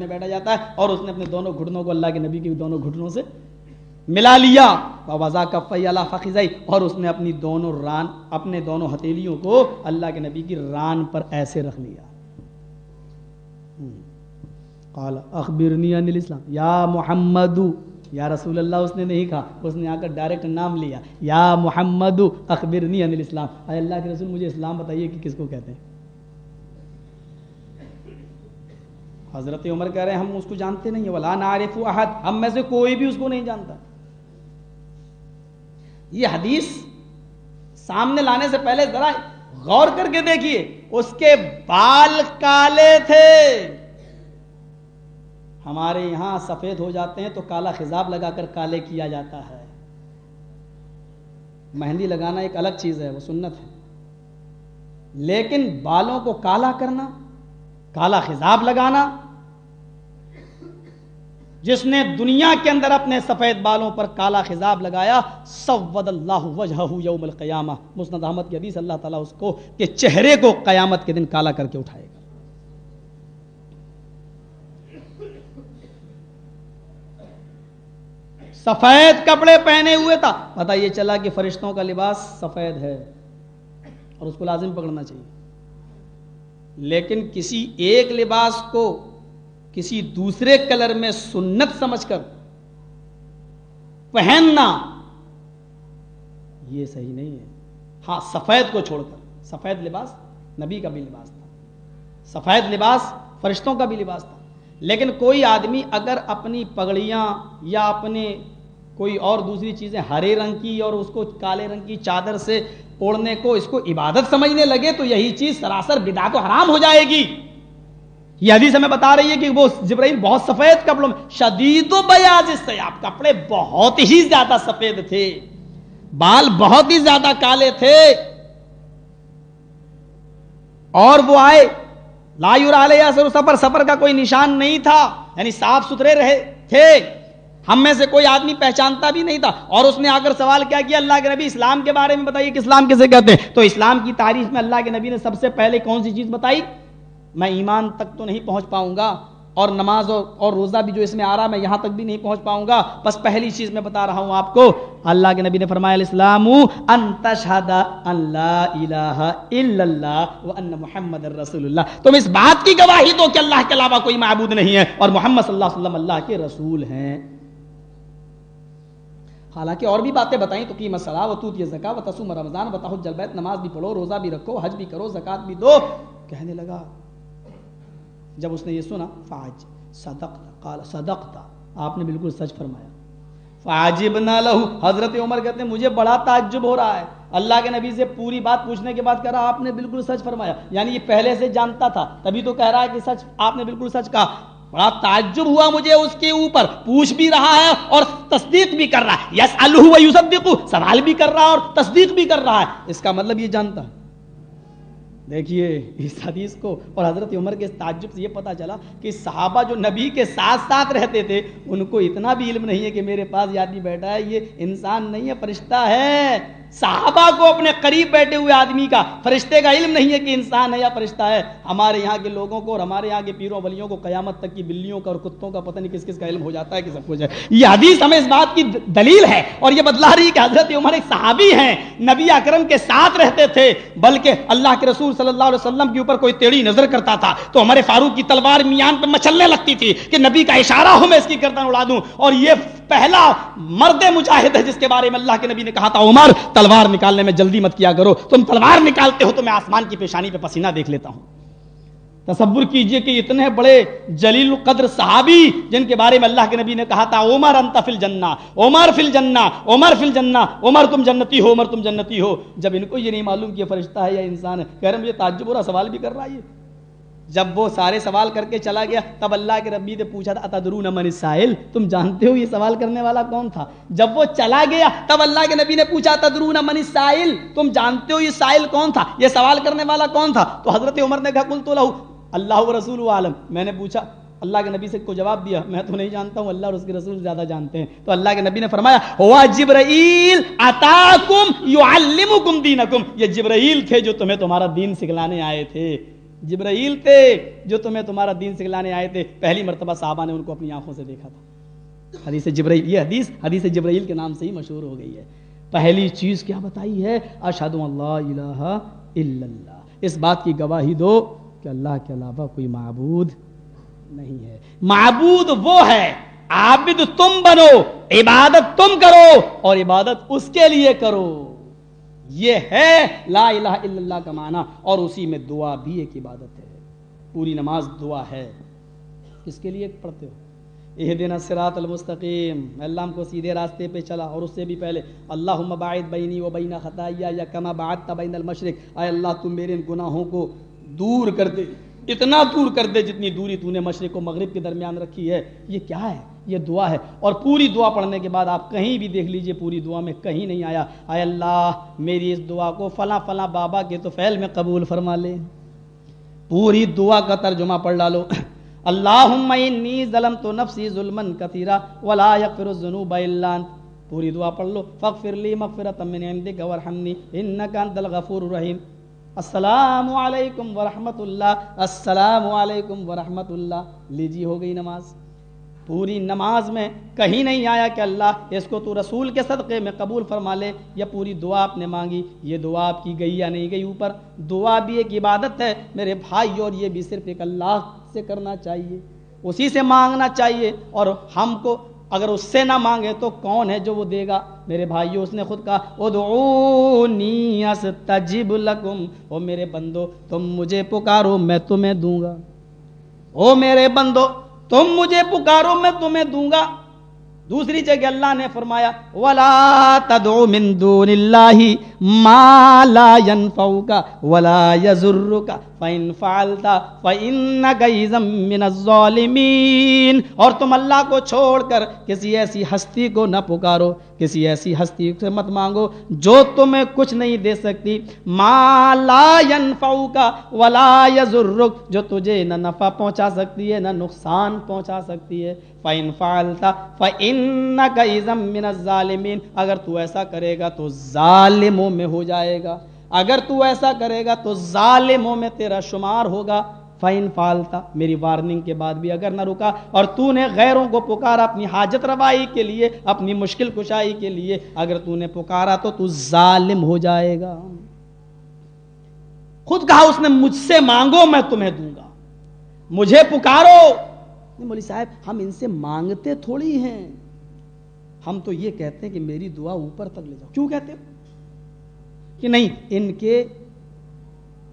میں بیٹھا جاتا ہے اور اس نے اپنے دونوں گھٹنوں کو اللہ کے نبی کے دونوں گھٹنوں سے ملا لیا وَوَضَعَ كَفَّيْهِ عَلَىٰ فَخِذَيْهِ اور اس نے اپنی دونوں ران اپنے دونوں ہتھیلیوں کو اللہ کے نبی کی ران پر ایسے رکھ لیا. قال اخبرنی عن الاسلام یا محمد یا رسول اللہ اس نے نہیں کہا, اس نے آ کر ڈائریکٹ نام لیا یا محمد اخبرنی عن الاسلام, اے اللہ کے رسول مجھے اسلام بتائیے کہ کس کو کہتے ہیں. حضرت عمر کہہ رہے ہیں ہم اس کو جانتے نہیں ہیں, ولا نعرف احد, ہم میں سے کوئی بھی اس کو نہیں جانتا. یہ حدیث سامنے لانے سے پہلے ذرا غور کر کے دیکھیے, اس کے بال کالے تھے. ہمارے یہاں سفید ہو جاتے ہیں تو کالا خضاب لگا کر کالے کیا جاتا ہے. مہندی لگانا ایک الگ چیز ہے, وہ سنت ہے, لیکن بالوں کو کالا کرنا, کالا خضاب لگانا, جس نے دنیا کے اندر اپنے سفید بالوں پر کالا خضاب لگایا سود اللہ وجہہ یوم القیامہ, مسند احمد کی حدیث, اللہ تعالیٰ اس کو کہ چہرے کو قیامت کے دن کالا کر کے اٹھائے گا. سفید کپڑے پہنے ہوئے تھا, پتہ یہ چلا کہ فرشتوں کا لباس سفید ہے اور اس کو لازم پکڑنا چاہیے. لیکن کسی ایک لباس کو کسی دوسرے کلر میں سنت سمجھ کر پہننا یہ صحیح نہیں ہے. ہاں سفید کو چھوڑ کر, سفید لباس نبی کا بھی لباس تھا, سفید لباس فرشتوں کا بھی لباس تھا, لیکن کوئی آدمی اگر اپنی پگڑیاں یا اپنے کوئی اور دوسری چیزیں ہرے رنگ کی اور اس کو کالے رنگ کی چادر سے اوڑھنے کو اس کو عبادت سمجھنے لگے تو یہی چیز سراسر بدعت و حرام ہو جائے گی. یہ حدیث ہمیں بتا رہی ہے کہ وہ جبرائیل بہت سفید کپڑوں میں, شدید و بیاض الثیاب, کپڑے بہت ہی زیادہ سفید تھے, بال بہت ہی زیادہ کالے تھے, اور وہ آئے لا یری علیہ اثر سفر, سفر کا کوئی نشان نہیں تھا, یعنی صاف ستھرے رہے تھے, ہم میں سے کوئی آدمی پہچانتا بھی نہیں تھا. اور اس نے آ کر سوال کیا کہ اللہ کے نبی اسلام کے بارے میں بتائیے کہ اسلام کسے کہتے ہیں. تو اسلام کی تعریف میں اللہ کے نبی نے سب سے پہلے کون سی چیز بتائی؟ میں ایمان تک تو نہیں پہنچ پاؤں گا, اور نماز اور روزہ بھی جو اس میں آ رہا میں یہاں تک بھی نہیں پہنچ پاؤں گا, بس پہلی چیز میں بتا رہا ہوں آپ کو. اللہ کے نبی نے فرمایا الاسلام ان تشہد ان لا الہ الا اللہ وان محمد رسول اللہ, تم اس بات کی گواہی دو کہ اللہ کے علاوہ کوئی معبود نہیں ہے اور محمد صلی اللہ علیہ وسلم اللہ کے رسول ہیں. حالانکہ اور بھی باتیں بتائیں, تو قیم الصلاۃ وتؤتی الزکاۃ وتصوم رمضان وتحج البیت, نماز بھی پڑھو, روزہ بھی رکھو, حج بھی کرو, زکات بھی دو. کہنے لگا جب اس نے یہ سنا فاج صدقت, قال صدقت, آپ نے بالکل سچ فرمایا. فعجبنا له, حضرت عمر کہتے ہیں مجھے بڑا تعجب ہو رہا ہے, اللہ کے نبی سے پوری بات پوچھنے کے بعد کہہ رہا آپ نے بالکل سچ فرمایا, یعنی یہ پہلے سے جانتا تھا تبھی تو کہہ رہا ہے کہ سچ, آپ نے بالکل سچ کہا. بڑا تعجب ہوا مجھے اس کے اوپر, پوچھ بھی رہا ہے اور تصدیق بھی کر رہا ہے, یسألہ ویصدق, سوال بھی کر رہا ہے اور تصدیق بھی کر رہا ہے, اس کا مطلب یہ جانتا ہے. دیکھیے اس حدیث کو اور حضرت عمر کے تعجب سے یہ پتا چلا کہ صحابہ جو نبی کے ساتھ ساتھ رہتے تھے ان کو اتنا بھی علم نہیں ہے کہ میرے پاس یہ آدمی بیٹھا ہے یہ انسان نہیں ہے فرشتہ ہے. صحابہ کو اپنے قریب بیٹھے ہوئے آدمی کا, فرشتے کا علم نہیں ہے کہ انسان ہے یا فرشتہ ہے. ہمارے یہاں کے لوگوں کو اور ہمارے یہاں کے پیروں ولیوں کو قیامت تک کی بلیوں کا اور کتوں کا پتہ نہیں کس کس کا علم ہو جاتا ہے کہ سب کچھ ہے. یہ حدیث ہمیں اس بات کی دلیل ہے اور یہ بتلا رہی ہے کہ حضرت عمر ایک صحابی ہیں, نبی اکرم کے ساتھ رہتے تھے, بلکہ اللہ کے رسول صلی اللہ علیہ وسلم کے اوپر کوئی ٹیڑھی نظر کرتا تھا تو عمر فاروق کی تلوار میان پہ مچلنے لگتی تھی کہ نبی کا اشارہ ہو میں اس کی گردن اڑا دوں. اور یہ پہلا مرد مجاہد ہے جس کے بارے میں اللہ کے نبی نے کہا تھا عمر تلوار نکالنے میں جلدی مت کیا کرو, تم تلوار نکالتے ہو تو میں آسمان کی پیشانی پہ پسینہ دیکھ لیتا ہوں. تصور کیجئے کہ اتنے بڑے جلیل القدر صحابی جن کے بارے میں اللہ کے نبی نے کہا تھا عمر انت فی الجنہ, عمر فی الجنہ, عمر فی الجنہ, عمر تم جنتی ہو, عمر تم جنتی ہو. جب ان کو یہ نہیں معلوم کہ یہ فرشتہ ہے یا انسان ہے, کہہ رہے مجھے تعجب ہو رہا, سوال بھی کر رہا ہے. جب وہ سارے سوال کر کے چلا گیا تب اللہ کے نبی نے پوچھا تھا اتدرون من السائل, تم جانتے ہو یہ سوال کرنے والا کون تھا؟ جب وہ چلا گیا تب اللہ کے نبی نے پوچھا اتدرون من السائل, تم جانتے ہو یہ سائل کون تھا, یہ سوال کرنے والا کون تھا؟ تو حضرت عمر نے کہا قلت لہ اللہ ورسولہ عالم, میں نے پوچھا اللہ کے نبی سے کو جواب دیا میں تو نہیں جانتا ہوں, اللہ اور اس کے رسول زیادہ جانتے ہیں. تو اللہ کے نبی نے فرمایا ہوا جبرائیل اتاکم یعلمکم دینکم, یہ جبرائیل تھے جو تمہیں تمہارا دین سکھلانے آئے تھے. جبرائیل تھے جو تمہیں تمہارا دین سکھلانے آئے تھے. پہلی مرتبہ صحابہ نے ان کو اپنی آنکھوں سے دیکھا تھا. حدیث جبرائیل, یہ حدیث جبرائیل کے نام سے ہی مشہور ہو گئی ہے. پہلی چیز کیا بتائی ہے؟ اشہد ان لا الہ الا اللہ. اس بات کی گواہی دو کہ اللہ کے علاوہ کوئی معبود نہیں ہے. معبود وہ ہے, عابد تم بنو, عبادت تم کرو اور عبادت اس کے لیے کرو. یہ ہے لا الہ الا اللہ کا معنی. اور اسی میں دعا بھی ایک عبادت ہے. پوری نماز دعا ہے. کس کے لیے پڑھتے ہو؟ اہدنا الصراط المستقیم, اللہ ہم کو سیدھے راستے پہ چلا. اور اس سے بھی پہلے اللہم باعد بینی و بین خطایا کما بعدت بین المشرق, اے اللہ تم میرے ان گناہوں کو دور کر دے, اتنا دور کر دے جتنی دوری تو نے مشرق و مغرب کے درمیان رکھی ہے. یہ کیا ہے؟ یہ دعا ہے. اور پوری دعا پڑھنے کے بعد آپ کہیں بھی دیکھ لیجئے, پوری دعا میں کہیں نہیں آیا اے اللہ میری اس دعا کو فلاں فلاں بابا کے طفیل میں قبول فرما لے. پوری دعا کا ترجمہ پڑھ ڈالو. اللہم انی ظلمت نفسی ظلما کثیرا ولا یغفر الذنوب الا انت. پوری دعا پڑھ لو. فاغفر لی مغفرۃ من عندک وارحمنی انک انت الغفور الرحیم. السلام علیکم ورحمۃ اللہ, السلام علیکم ورحمۃ اللہ. لیجی ہو گئی نماز. پوری نماز میں کہیں نہیں آیا کہ اللہ اس کو تو رسول کے صدقے میں قبول فرما لے, یا پوری دعا آپ نے مانگی یہ دعا آپ کی گئی یا نہیں گئی. اوپر دعا بھی ایک عبادت ہے میرے بھائی, اور یہ بھی صرف ایک اللہ سے کرنا چاہیے, اسی سے مانگنا چاہیے. اور ہم کو اگر اس سے نہ مانگے تو کون ہے جو وہ دے گا؟ میرے بھائیو, اس نے خود کہا ادعونی استجب لکم, او میرے بندو تم مجھے پکارو میں تمہیں دوں گا. او میرے بندو تم مجھے پکارو میں تمہیں دوں گا. دوسری جگہ اللہ نے فرمایا ولا تدعو من دون اللہ ما لا ينفعک ولا یضرک فإن فعلت فإنک اذا من الظالمین. اور تم اللہ کو چھوڑ کر کسی ایسی ہستی کو نہ پکارو, کسی ایسی ہستی سے مت مانگو جو تمہیں کچھ نہیں دے سکتی. ما لا ينفعک ولا یضرک, جو تجھے نہ نفع پہنچا سکتی ہے نہ نقصان پہنچا سکتی ہے. فَإِن فَعَلْتَ فَإِنَّكَ إِذًا مِّنَ الظَّالِمِينَ. اگر تو ایسا کرے گا تو ظالموں میں ہو جائے گا, اگر تو ایسا کرے گا تو ظالموں میں تیرا شمار ہوگا. فَإِن فَعَلْتَ, میری وارننگ کے بعد بھی اگر نہ رکا اور تو نے غیروں کو پکارا اپنی حاجت روائی کے لیے, اپنی مشکل کشائی کے لیے, اگر تو نے پکارا تو تو ظالم ہو جائے گا. خود کہا اس نے مجھ سے مانگو میں تمہیں دوں گا, مجھے پکارو. مولوی صاحب ہم ان سے مانگتے تھوڑی ہیں, ہم تو یہ کہتے ہیں کہ میری دعا اوپر تک لے جاؤ. کیوں کہتے ہو؟ کہ نہیں ان کے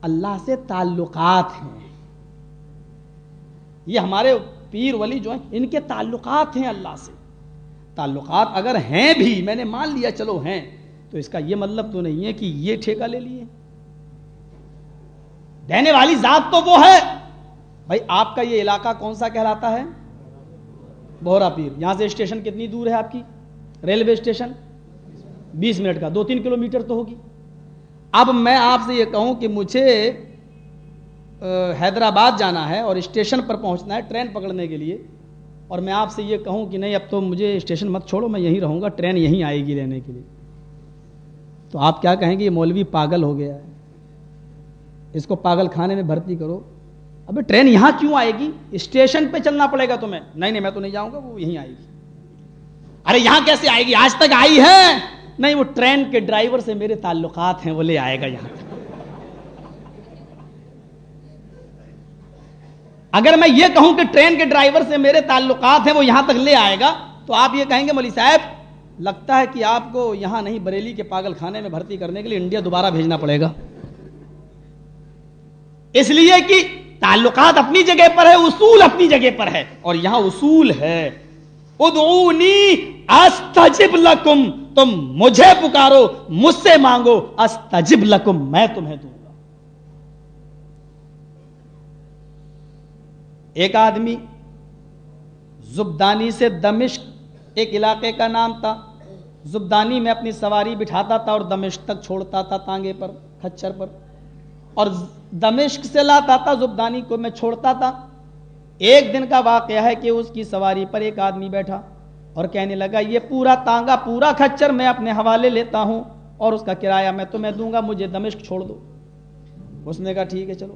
اللہ سے تعلقات ہیں, یہ ہمارے پیر ولی جو ہیں ان کے تعلقات ہیں اللہ سے. تعلقات اگر ہیں بھی, میں نے مان لیا چلو ہیں, تو اس کا یہ مطلب تو نہیں ہے کہ یہ ٹھیکہ لے لیے. دینے والی ذات تو وہ ہے. بھائی آپ کا یہ علاقہ کون سا کہلاتا ہے؟ بہرا پیر. یہاں سے اسٹیشن کتنی دور ہے آپ کی؟ ریلوے اسٹیشن 20 منٹ کا, 2-3 کلومیٹر تو ہوگی. اب میں آپ سے یہ کہوں کہ مجھے حیدرآباد جانا ہے اور اسٹیشن پر پہنچنا ہے ٹرین پکڑنے کے لیے, اور میں آپ سے یہ کہوں کہ نہیں اب تو مجھے اسٹیشن مت چھوڑو, میں یہیں رہوں گا, ٹرین یہیں آئے گی لینے کے لیے, تو آپ کیا کہیں گے؟ یہ مولوی پاگل ہو گیا ہے, اس کو پاگل خانے میں بھرتی کرو. ابے ٹرین یہاں کیوں آئے گی؟ اسٹیشن پہ چلنا پڑے گا تمہیں. نہیں میں تو نہیں جاؤں گا, وہ یہیں آئے گی. ارے یہاں کیسے آئے گی؟ آج تک آئی ہے؟ نہیں, وہ ٹرین کے ڈرائیور سے میرے تعلقات ہیں, وہ لے آئے گا یہاں. اگر میں یہ کہوں کہ ٹرین کے ڈرائیور سے میرے تعلقات ہیں, وہ یہاں تک لے آئے گا, تو آپ یہ کہیں گے مولوی صاحب لگتا ہے کہ آپ کو یہاں نہیں بریلی کے پاگل خانے میں بھرتی کرنے کے لیے انڈیا دوبارہ بھیجنا پڑے گا. اس لیے کہ تعلقات اپنی جگہ پر ہے, اصول اپنی جگہ پر ہے, اور یہاں اصول ہے ادعونی استجب لکم, تم مجھے پکارو, مجھ سے مانگو, استجب لکم, میں تمہیں دوں گا. ایک آدمی زبدانی سے دمشق ایک علاقے کا نام تھا, زبدانی میں اپنی سواری بٹھاتا تھا اور دمشق تک چھوڑتا تھا تانگے پر, کھچر پر, اور دمشق سے لاتا تھا زبدانی کو میں چھوڑتا تھا. ایک دن کا واقعہ ہے کہ اس کی سواری پر ایک آدمی بیٹھا اور کہنے لگا یہ پورا تانگا پورا کھچر میں اپنے حوالے لیتا ہوں اور اس کا کرایہ میں تمہیں دوں گا, مجھے دمشق چھوڑ دو. اس نے کہا ٹھیک ہے چلو.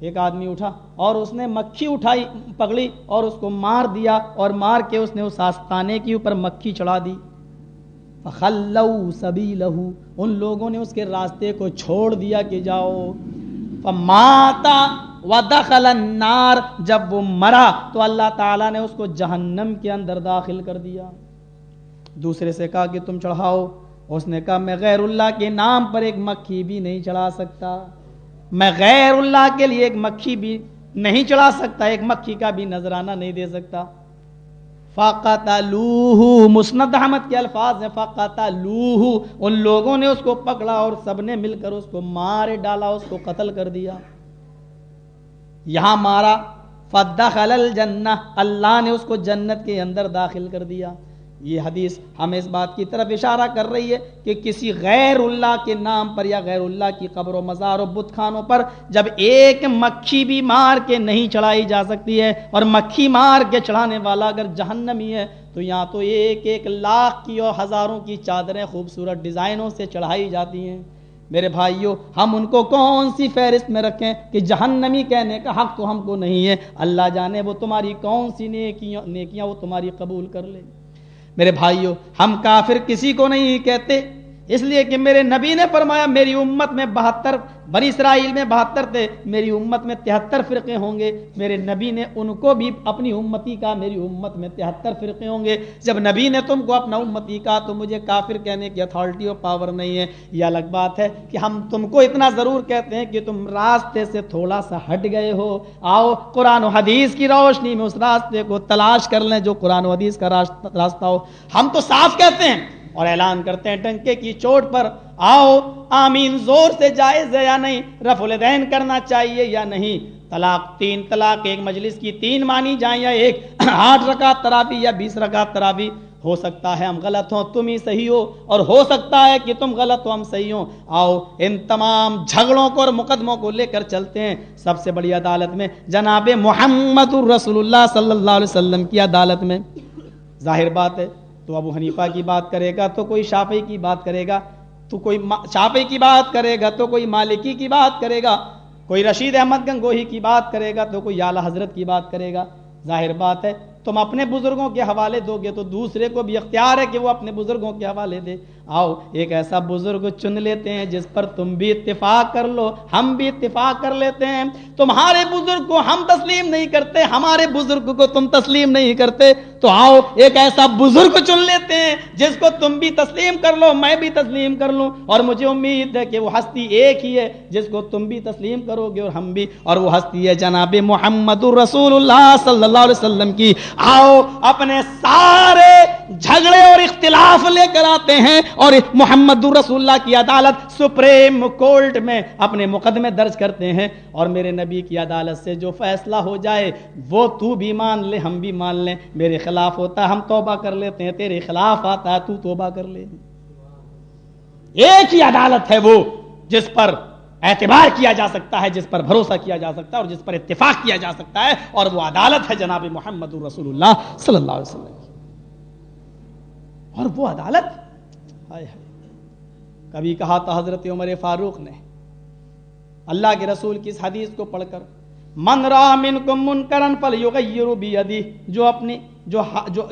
ایک آدمی اٹھا اور اس نے مکھی اٹھائی پکڑی اور اس کو مار دیا اور مار کے اس نے اس آستانے کے اوپر مکھی چڑھا دی. فخلوا سبیلہ، ان لوگوں نے اس کے راستے کو چھوڑ دیا کہ جاؤ. فمات ودخل النار، جب وہ مرا تو اللہ تعالیٰ نے اس کو جہنم کے اندر داخل کر دیا. دوسرے سے کہا کہ تم چڑھاؤ. اس نے کہا میں غیر اللہ کے نام پر ایک مکھی بھی نہیں چڑھا سکتا، میں غیر اللہ کے لیے ایک مکھی بھی نہیں چڑھا سکتا، ایک مکھی کا بھی نذرانہ نہیں دے سکتا. فقتلوہ، مسند احمد کے الفاظ ہیں فقتلوہ، ان لوگوں نے اس کو پکڑا اور سب نے مل کر اس کو مار ڈالا، اس کو قتل کر دیا. یہاں مارا فدخل الجنہ، اللہ نے اس کو جنت کے اندر داخل کر دیا. یہ حدیث ہمیں اس بات کی طرف اشارہ کر رہی ہے کہ کسی غیر اللہ کے نام پر یا غیر اللہ کی قبر و مزار و بت خانوں پر جب ایک مکھی بھی مار کے نہیں چڑھائی جا سکتی ہے، اور مکھی مار کے چڑھانے والا اگر جہنمی ہے تو یہاں تو ایک لاکھ کی اور ہزاروں کی چادریں خوبصورت ڈیزائنوں سے چڑھائی جاتی ہیں. میرے بھائیوں، ہم ان کو کون سی فہرست میں رکھیں کہ جہنمی کہنے کا حق تو ہم کو نہیں ہے. اللہ جانے وہ تمہاری کون سی نیکیاں وہ تمہاری قبول کر لے. میرے بھائیوں، ہم کافر کسی کو نہیں کہتے، اس لیے کہ میرے نبی نے فرمایا میری امت میں 72، بنی اسرائیل میں 72 تھے، میری امت میں 73 فرقے ہوں گے. میرے نبی نے ان کو بھی اپنی امتی کا میری امت میں 73 فرقے ہوں گے. جب نبی نے تم کو اپنا امتی کا تو مجھے کافر کہنے کی اتھارٹی اور پاور نہیں ہے. یہ الگ بات ہے کہ ہم تم کو اتنا ضرور کہتے ہیں کہ تم راستے سے تھوڑا سا ہٹ گئے ہو، آؤ قرآن و حدیث کی روشنی میں اس راستے کو تلاش کر لیں جو قرآن و حدیث کا راستہ ہو. ہم تو صاف کہتے ہیں اور اعلان کرتے ہیں ڈنکے کی چوٹ پر، آؤ آمین زور سے جائز ہے یا نہیں، رفع الیدین کرنا چاہیے یا نہیں، طلاق 3 طلاق ایک مجلس کی 3 مانی جائیں یا ایک، 8 رکعت تراویح یا 20 رکعت تراویح. ہو سکتا ہے ہم غلط ہوں تم ہی صحیح ہو، اور ہو سکتا ہے کہ تم غلط ہو ہم صحیح ہوں. آؤ ان تمام جھگڑوں کو اور مقدموں کو لے کر چلتے ہیں سب سے بڑی عدالت میں، جناب محمد رسول اللہ صلی اللہ علیہ وسلم کی عدالت میں. ظاہر بات ہے تو ابو حنیفہ کی بات کرے گا تو کوئی شافعی کی بات کرے گا، تو کوئی شافعی کی بات کرے گا تو کوئی مالکی کی بات کرے گا، کوئی رشید احمد گنگوہی کی بات کرے گا تو کوئی اعلیٰ حضرت کی بات کرے گا. ظاہر بات ہے تم اپنے بزرگوں کے حوالے دو گے تو دوسرے کو بھی اختیار ہے کہ وہ اپنے بزرگوں کے حوالے دے. آؤ ایک ایسا بزرگ چن لیتے ہیں جس پر تم بھی اتفاق کر لو، ہم بھی اتفاق کر لیتے ہیں. تمہارے بزرگ کو ہم تسلیم نہیں کرتے، ہمارے بزرگ کو تم تسلیم نہیں کرتے، تو آؤ ایک ایسا بزرگ چن لیتے ہیں جس کو تم بھی تسلیم کر لو، میں بھی تسلیم کر لوں. اور مجھے امید ہے کہ وہ ہستی ایک ہی ہے جس کو تم بھی تسلیم کرو گے اور ہم بھی، اور وہ ہستی ہے جناب محمد رسول اللہ صلی اللہ علیہ وسلم کی. آؤ اپنے سارے جھگڑے اور اختلاف لے کر آتے ہیں اور محمد رسول اللہ کی عدالت سپریم کورٹ میں اپنے مقدمے درج کرتے ہیں، اور میرے نبی کی عدالت سے جو فیصلہ ہو جائے وہ تو بھی مان لے ہم بھی مان لیں. میرے خلاف ہوتا ہے ہم توبہ کر لیتے ہیں، تیرے خلاف آتا ہے تو توبہ کر لے. ایک ہی عدالت ہے وہ جس پر اعتبار کیا جا سکتا ہے، جس پر بھروسہ کیا جا سکتا ہے اور جس پر اتفاق کیا جا سکتا ہے، اور وہ عدالت ہے جناب محمد رسول اللہ صلی اللہ علیہ وسلم کی. اور وہ عدالت کبھی کہا تھا حضرت عمر فاروق نے اللہ کے رسول کی اس حدیث کو پڑھ کر، من را منکم منکرن فلیغیر بیدہ،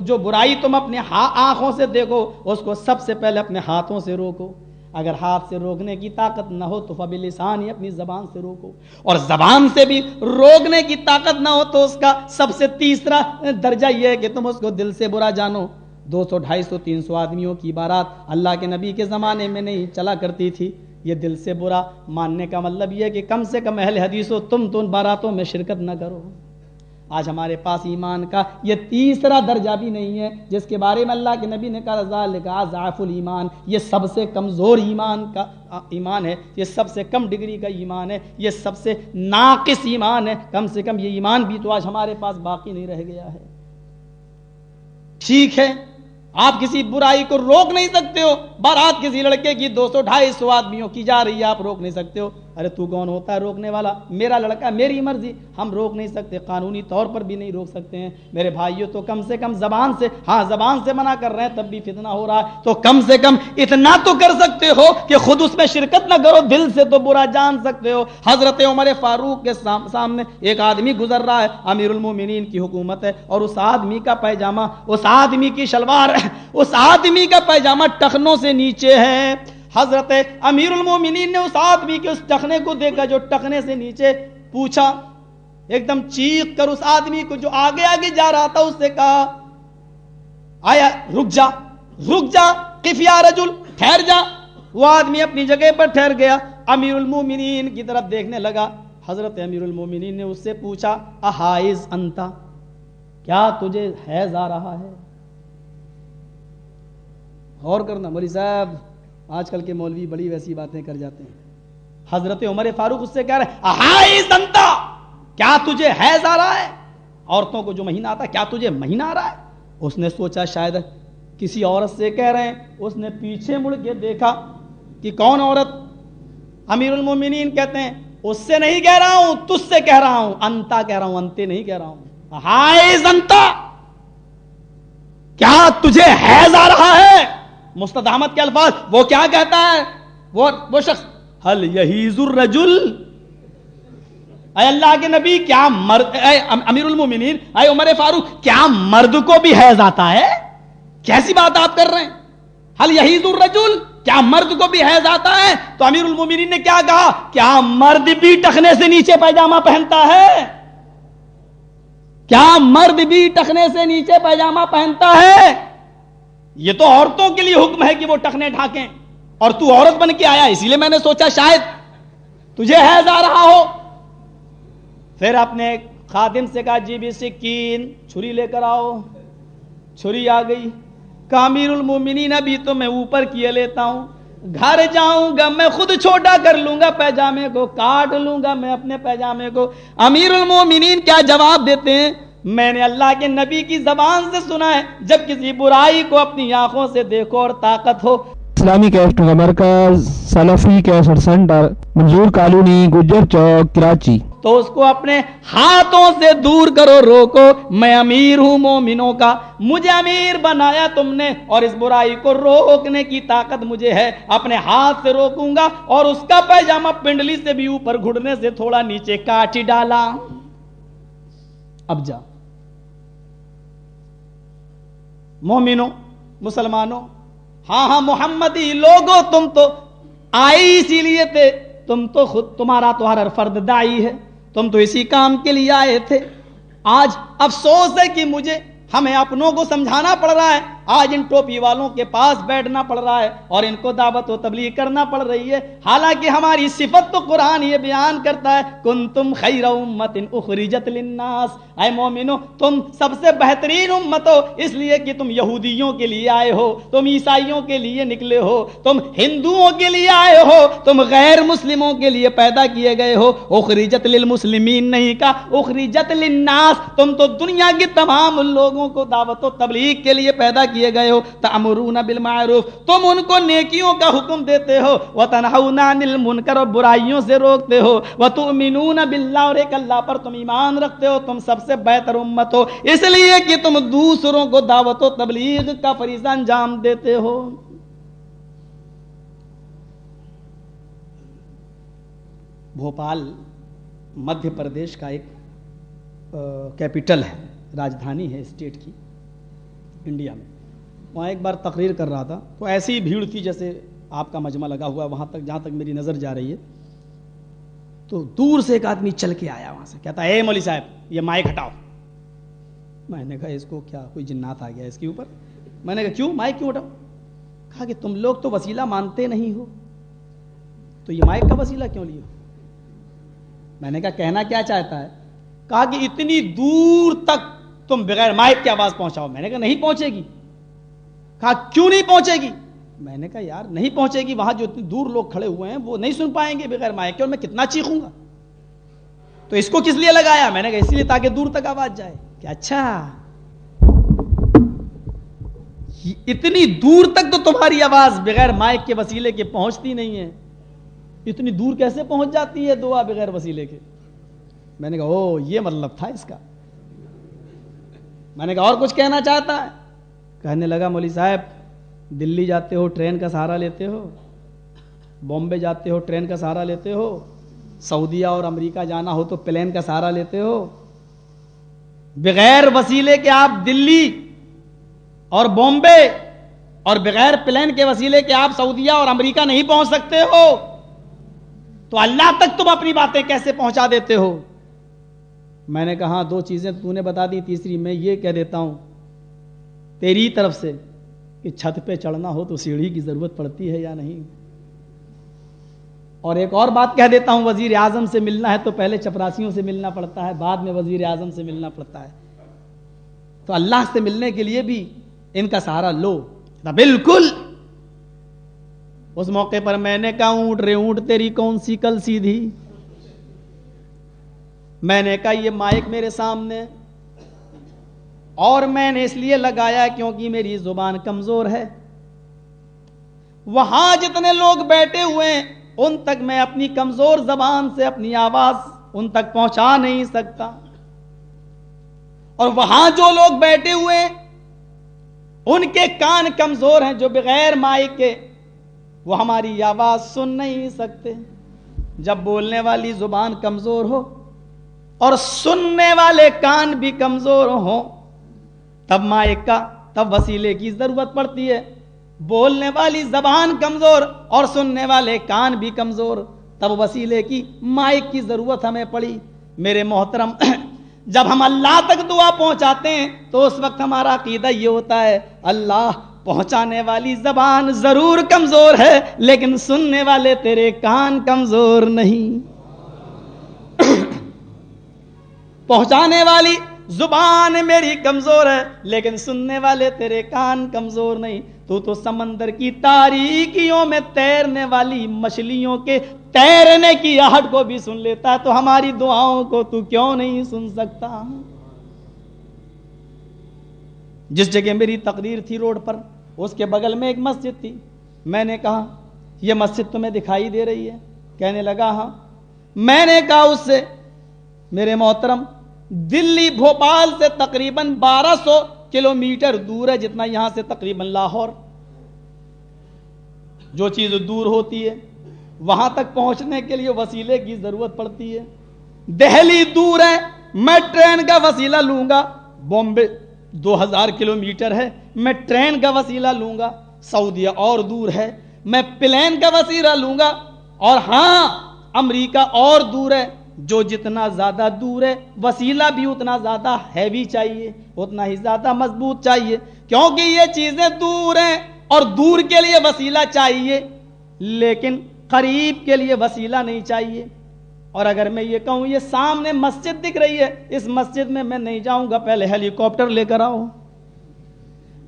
جو برائی تم اپنے آنکھوں سے دیکھو اس کو سب سے پہلے اپنے ہاتھوں سے روکو. اگر ہاتھ سے روکنے کی طاقت نہ ہو تو فبلسان، ہی اپنی زبان سے روکو، اور زبان سے بھی روکنے کی طاقت نہ ہو تو اس کا سب سے تیسرا درجہ یہ ہے کہ تم اس کو دل سے برا جانو. 200 250 300 آدمیوں کی بارات اللہ کے نبی کے زمانے میں نہیں چلا کرتی تھی. یہ دل سے برا ماننے کا مطلب یہ ہے کہ کم سے کم اہل حدیث ہو تم تو ان باراتوں میں شرکت نہ کرو. آج ہمارے پاس ایمان کا یہ تیسرا درجہ بھی نہیں ہے جس کے بارے میں اللہ کے نبی نے کہا ذالک ضعف الایمان، یہ سب سے کمزور ایمان ہے، یہ سب سے کم ڈگری کا ایمان ہے، یہ سب سے ناقص ایمان ہے. کم سے کم یہ ایمان بھی تو آج ہمارے پاس باقی نہیں رہ گیا ہے. ٹھیک ہے آپ کسی برائی کو روک نہیں سکتے ہو، بارات کسی لڑکے کی 200 250 آدمیوں کی جا رہی ہے آپ روک نہیں سکتے ہو. ارے تو کون ہوتا ہے روکنے والا؟ میرا لڑکا، میری مرضی، ہم روک نہیں سکتے، قانونی طور پر بھی نہیں روک سکتے ہیں۔ میرے بھائیوں تو کم سے کم زبان سے، ہاں زبان سے منع کر رہے ہیں تب بھی فتنہ ہو رہا ہے، تو کم سے کم اتنا تو کر سکتے ہو کہ خود اس میں شرکت نہ کرو، دل سے تو برا جان سکتے ہو۔ حضرت عمر فاروق کے سامنے ایک آدمی گزر رہا ہے، امیر المومنین کی حکومت ہے، اور اس آدمی کا پیجامہ، اس آدمی کی شلوار، اس آدمی کا پیجامہ ٹخنوں سے نیچے ہے۔ حضرت امیر المومنین نے اس آدمی کے اس ٹخنے کو دیکھا جو ٹخنے سے نیچے، پوچھا ایک دم چیخ کر اس آدمی کو جو آگے آگے جا رہا تھا، اس سے کہا آیا رک جا، رک جا، قف یا رجل، ٹھہر جا۔ وہ آدمی اپنی جگہ پر ٹھہر گیا، امیر المومنین کی طرف دیکھنے لگا۔ حضرت امیر المومنین نے اس سے پوچھا احائز انتا، کیا تجھے حیض آ رہا ہے؟ غور کرنا مولوی صاحب، آج کل کے مولوی بڑی ویسی باتیں کر جاتے ہیں۔ حضرت عمر فاروق اس سے کہہ رہے ہیں احائز انتا، کیا تجھے حیض آ رہا ہے؟ عورتوں کو جو مہینہ آتا ہے، کیا تجھے مہینہ آ رہا ہے؟ اس نے سوچا شاید کسی عورت سے کہہ رہے ہیں، اس نے پیچھے مڑ کے دیکھا کہ کون عورت؟ امیر المومنین کہتے ہیں اس سے نہیں کہہ رہا ہوں، تجھ سے کہہ رہا ہوں، انتا کہہ رہا ہوں، انتے نہیں کہہ رہا ہوں۔ حائز انتا، کیا تجھے حیض آ رہا ہے؟ مستدامت کے الفاظ، وہ کیا کہتا ہے وہ شخص، حل یحیز الرجل، اے اللہ کے نبی کیا مرد، اے امیر المومنین، اے عمر فاروق، کیا مرد کو بھی حیض آتا ہے؟ کیسی بات آپ کر رہے ہیں؟ حل یحیز الرجل، کیا مرد کو بھی حیض آتا ہے؟ تو امیر المومنین نے کیا کہا؟ کیا مرد بھی ٹخنے سے نیچے پیجامہ پہنتا ہے؟ کیا مرد بھی ٹخنے سے نیچے پیجامہ پہنتا ہے؟ یہ تو عورتوں کے لیے حکم ہے کہ وہ ٹخنے ڈھانکیں، اور تو عورت بن کے آیا، اسی لیے میں نے سوچا شاید تجھے حیض آ رہا ہو۔ پھر اپنے خادم سے کہا جی بھی سکین، چھری لے کر آؤ۔ چھری آ گئی، کہا امیر المومنین ابھی تو میں اوپر کیے لیتا ہوں، گھر جاؤں گا میں خود چھوٹا کر لوں گا پیجامے کو، کاٹ لوں گا میں اپنے پیجامے کو۔ امیر المومنین کیا جواب دیتے ہیں؟ میں نے اللہ کے نبی کی زبان سے سنا ہے، جب کسی برائی کو اپنی آنکھوں سے دیکھو اور طاقت ہو۔ اسلامی کیسٹ کا مرکز سلفی کیسٹ سینٹر، منظور کالونی، گجر چوک، کراچی، تو اس کو اپنے ہاتھوں سے دور کرو، روکو۔ میں امیر ہوں مومنوں کا، مجھے امیر بنایا تم نے، اور اس برائی کو روکنے کی طاقت مجھے ہے، اپنے ہاتھ سے روکوں گا۔ اور اس کا پیجامہ پنڈلی سے بھی اوپر گھٹنے سے تھوڑا نیچے کاٹ ہی ڈالا۔ اب جا مومنوں، مسلمانوں، ہاں محمدی لوگوں، تم تو آئے اسی لیے تھے، تم تو خود، تمہارا تو ہر فرد داعی ہے، تم تو اسی کام کے لیے آئے تھے۔ آج افسوس ہے کہ مجھے، ہمیں اپنوں کو سمجھانا پڑ رہا ہے، آج ان ٹوپی والوں کے پاس بیٹھنا پڑ رہا ہے اور ان کو دعوت و تبلیغ کرنا پڑ رہی ہے، حالانکہ ہماری صفت تو قرآن یہ بیان کرتا ہے کنتم خیر امت اخرجت للناس، اے مومنو تم سب سے بہترین امت ہو، اس لیے کہ تم یہودیوں کے لیے آئے ہو، تم عیسائیوں کے لیے نکلے ہو، تم ہندوؤں کے لیے آئے ہو، تم غیر مسلموں کے لیے پیدا کیے گئے ہو۔ اخرجت للمسلمین نہیں کہا، اخرجت للناس، تم تو دنیا کے تمام لوگوں کو دعوت و تبلیغ کے لیے پیدا کیے گئے ہو۔ تأمرون بالمعروف، تم ان کو نیکیوں کا حکم دیتے ہو، وتنہون عن المنکر، اور برائیوں سے روکتے ہو، وتؤمنون باللہ، اور ایک اللہ پر تم ایمان رکھتے ہو، تم سب سے بہتر امت ہو، اس لیے کہ تم دوسروں کو دعوت و تبلیغ کا فریضہ انجام دیتے ہو۔ بھوپال مدھیہ پردیش کا ایک کیپٹل ہے، راجدھانی ہے اسٹیٹ کی انڈیا میں۔ وہاں ایک بار تقریر کر رہا تھا تو ایسی بھیڑ تھی جیسے آپ کا مجمع لگا ہوا ہے وہاں تک، جہاں تک میری نظر جا رہی ہے، تو دور سے ایک آدمی چل کے آیا وہاں سے، کہتا ہے اے مولوی صاحب یہ مائک ہٹاؤ۔ میں نے کہا اس کو کیا کوئی جنات آ گیا اس کے اوپر؟ میں نے کہا کیوں مائک کیوں ہٹاؤ؟ کہا کہ تم لوگ تو وسیلہ مانتے نہیں ہو، تو یہ مائک کا وسیلہ کیوں لیے؟ میں نے کہا کہنا کیا چاہتا ہے؟ کہا کہ اتنی دور تک تم بغیر مائک کی آواز پہنچاؤ۔ میں نے کہا نہیں پہنچے گی۔ کہا کیوں نہیں پہنچے گی؟ میں نے کہا یار نہیں پہنچے گی، وہاں جو اتنی دور لوگ کھڑے ہوئے ہیں وہ نہیں سن پائیں گے بغیر مائک کے، اور میں کتنا چیخوں گا، تو اس کو کس لیے لگایا؟ میں نے کہا اس لیے تاکہ دور تک آواز جائے۔ کہ اچھا اتنی دور تک تو تمہاری آواز بغیر مائک کے وسیلے کے پہنچتی نہیں ہے، اتنی دور کیسے پہنچ جاتی ہے دعا بغیر وسیلے کے؟ میں نے کہا او یہ مطلب تھا اس کا. میں نے کہا اور کچھ کہنا چاہتا ہے؟ کہنے لگا مولوی صاحب دلی جاتے ہو ٹرین کا سہارا لیتے ہو, بامبے جاتے ہو ٹرین کا سہارا لیتے ہو, سعودیہ اور امریکہ جانا ہو تو پلین کا سہارا لیتے ہو, بغیر وسیلے کے آپ دلی اور بامبے اور بغیر پلین کے وسیلے کے آپ سعودیہ اور امریکہ نہیں پہنچ سکتے ہو, تو اللہ تک تم اپنی باتیں کیسے پہنچا دیتے ہو؟ میں نے کہا دو چیزیں تو نے بتا دی, تیسری میں یہ کہہ دیتا ہوں تیری طرف سے کہ چھت پہ چڑھنا ہو تو سیڑھی کی ضرورت پڑتی ہے یا نہیں. اور ایک اور بات کہہ دیتا ہوں, وزیر اعظم سے ملنا ہے تو پہلے چپراسیوں سے ملنا پڑتا ہے, بعد میں وزیر اعظم سے ملنا پڑتا ہے. تو اللہ سے ملنے کے لیے بھی ان کا سہارا لو. بالکل. اس موقع پر میں نے کہا اونٹ رے اونٹ تیری کون سی کل سیدھی. میں نے کہا یہ مائک میرے سامنے اور میں نے اس لیے لگایا کیونکہ میری زبان کمزور ہے. وہاں جتنے لوگ بیٹھے ہوئے ہیں ان تک میں اپنی کمزور زبان سے اپنی آواز ان تک پہنچا نہیں سکتا, اور وہاں جو لوگ بیٹھے ہوئے ہیں ان کے کان کمزور ہیں جو بغیر مائک کے وہ ہماری آواز سن نہیں سکتے. جب بولنے والی زبان کمزور ہو اور سننے والے کان بھی کمزور ہوں تب مائک کا, تب وسیلے کی ضرورت پڑتی ہے. بولنے والی زبان کمزور اور سننے والے کان بھی کمزور, تب وسیلے کی مائک کی ضرورت ہمیں پڑی. میرے محترم, جب ہم اللہ تک دعا پہنچاتے ہیں تو اس وقت ہمارا عقیدہ یہ ہوتا ہے اللہ پہنچانے والی زبان ضرور کمزور ہے لیکن سننے والے تیرے کان کمزور نہیں. پہنچانے والی زبان میری کمزور ہے لیکن سننے والے تیرے کان کمزور نہیں. تو سمندر کی تاریکیوں میں تیرنے والی مچھلیوں کے تیرنے کی آہٹ کو بھی سن لیتا ہے, تو ہماری دعاؤں کو تو کیوں نہیں سن سکتا؟ جس جگہ میری تقریر تھی روڈ پر اس کے بغل میں ایک مسجد تھی. میں نے کہا یہ مسجد تمہیں دکھائی دے رہی ہے؟ کہنے لگا ہاں. میں نے کہا اس سے میرے محترم دلی بھوپال سے تقریباً 1200 کلومیٹر دور ہے, جتنا یہاں سے تقریباً لاہور. جو چیز دور ہوتی ہے وہاں تک پہنچنے کے لیے وسیلے کی ضرورت پڑتی ہے. دہلی دور ہے, میں ٹرین کا وسیلہ لوں گا. بامبے 2000 کلومیٹر ہے, میں ٹرین کا وسیلہ لوں گا. سعودیہ اور دور ہے, میں پلین کا وسیلہ لوں گا. اور ہاں امریکہ اور دور ہے, جو جتنا زیادہ دور ہے وسیلہ بھی اتنا زیادہ ہیوی چاہیے, اتنا ہی زیادہ مضبوط چاہیے, کیونکہ یہ چیزیں دور ہیں اور دور کے لیے وسیلہ چاہیے لیکن قریب کے لیے وسیلہ نہیں چاہیے. اور اگر میں یہ کہوں یہ سامنے مسجد دکھ رہی ہے, اس مسجد میں نہیں جاؤں گا, پہلے ہیلی کاپٹر لے کر آؤ.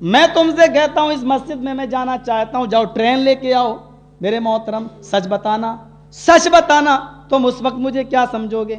میں تم سے کہتا ہوں اس مسجد میں جانا چاہتا ہوں, جاؤ ٹرین لے کے آؤ. میرے محترم سچ بتانا تم اس وقت مجھے کیا سمجھو گے؟